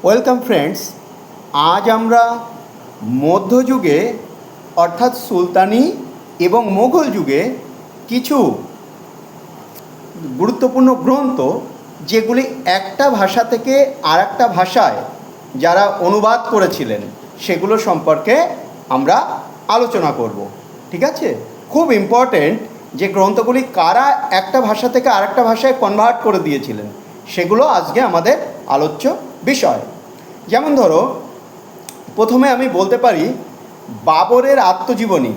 Welcome friends, আজ আমরা মধ্যযুগে অর্থাৎ সুলতানি এবং মোগল যুগে কিছু গুরুত্বপূর্ণ গ্রন্থ যেগুলি একটা ভাষা থেকে আর একটা ভাষায় যারা অনুবাদ করেছিলেন সেগুলো সম্পর্কে আমরা আলোচনা করব। ঠিক আছে, খুব ইম্পর্টেন্ট যে গ্রন্থগুলি কারা একটা ভাষা থেকে আরেকটা ভাষায় কনভার্ট করে দিয়েছিলেন সেগুলো আজকে আমাদের আলোচ্য বিষয়। যেমন ধরো, প্রথমে আমি বলতে পারি বাবরের আত্মজীবনী,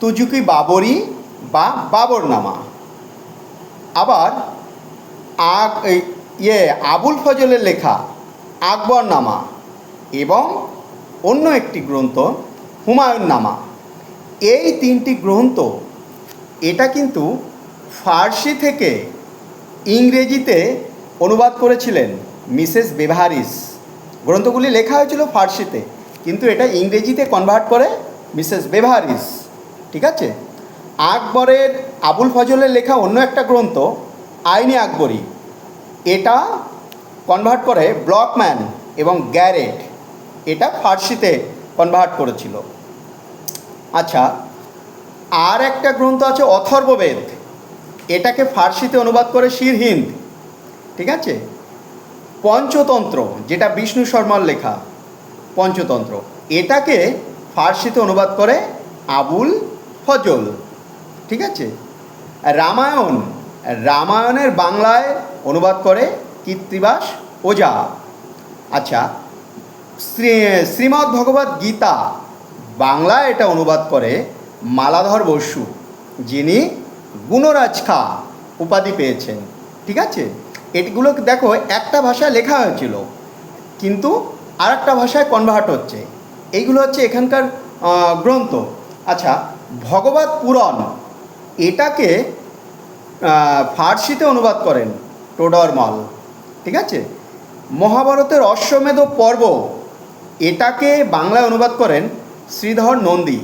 তুজুকি বাবরি বা বাবরনামা। আবার আবুল ফজলের লেখা আকবরনামা এবং অন্য একটি গ্রন্থ হুমায়ুননামা। এই তিনটি গ্রন্থ এটা কিন্তু ফার্সি থেকে ইংরেজিতে অনুবাদ করেছিলেন মিসেস বেভারিস। গ্রন্থগুলি লেখা হয়েছিল ফার্সিতে, কিন্তু এটা ইংরেজিতে কনভার্ট করে মিসেস বেভারিস। ঠিক আছে, আকবরের আবুল ফজলের লেখা অন্য একটা গ্রন্থ আইনে আকবরী, এটা কনভার্ট করে ব্লকম্যান এবং গ্যারেট, এটা ফার্সিতে কনভার্ট করেছিল। আচ্ছা, আর একটা গ্রন্থ আছে অথর্ববেদ, এটাকে ফার্সিতে অনুবাদ করে শিরহিন্দ। ঠিক আছে, পঞ্চতন্ত্র, যেটা বিষ্ণু শর্মার লেখা পঞ্চতন্ত্র, এটাকে ফার্সিতে অনুবাদ করে আবুল ফজল। ঠিক আছে, রামায়ণের বাংলায় অনুবাদ করে কৃত্তিবাস ওঝা। আচ্ছা, শ্রীমদ্ ভগবদ্ গীতা বাংলায় এটা অনুবাদ করে মালাধর বসু, যিনি গুণরাজ খাঁ উপাধি পেয়েছেন। ঠিক আছে, এগুলো দেখো একটা ভাষায় লেখা হয়েছিল কিন্তু আর একটা ভাষায় কনভার্ট হচ্ছে। এইগুলো হচ্ছে এখানকার গ্রন্থ। আচ্ছা, ভগবত পুরাণ, এটাকে ফার্সিতে অনুবাদ করেন টোডরমাল। ঠিক আছে, মহাভারতের অশ্বমেধ পর্ব, এটাকে বাংলায় অনুবাদ করেন শ্রীধর নন্দী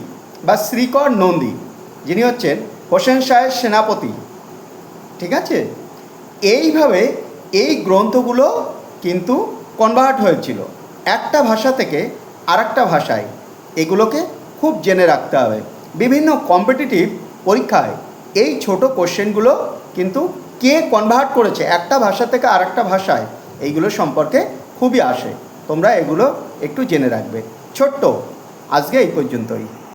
বা শ্রীকর নন্দী, যিনি হচ্ছেন হোসেন শাহের সেনাপতি। ঠিক আছে, এইভাবে এই গ্রন্থগুলো কিন্তু কনভার্ট হয়েছিল একটা ভাষা থেকে আরেকটা ভাষায়। এগুলোকে খুব জেনে রাখতে হবে। বিভিন্ন কম্পিটিটিভ পরীক্ষায় এই ছোট কোশ্চেনগুলো কিন্তু কে কনভার্ট করেছে একটা ভাষা থেকে আরেকটা ভাষায়, এইগুলো সম্পর্কে খুবই আসে। তোমরা এগুলো একটু জেনে রাখবে। ছোট্ট আজকে এই পর্যন্তই।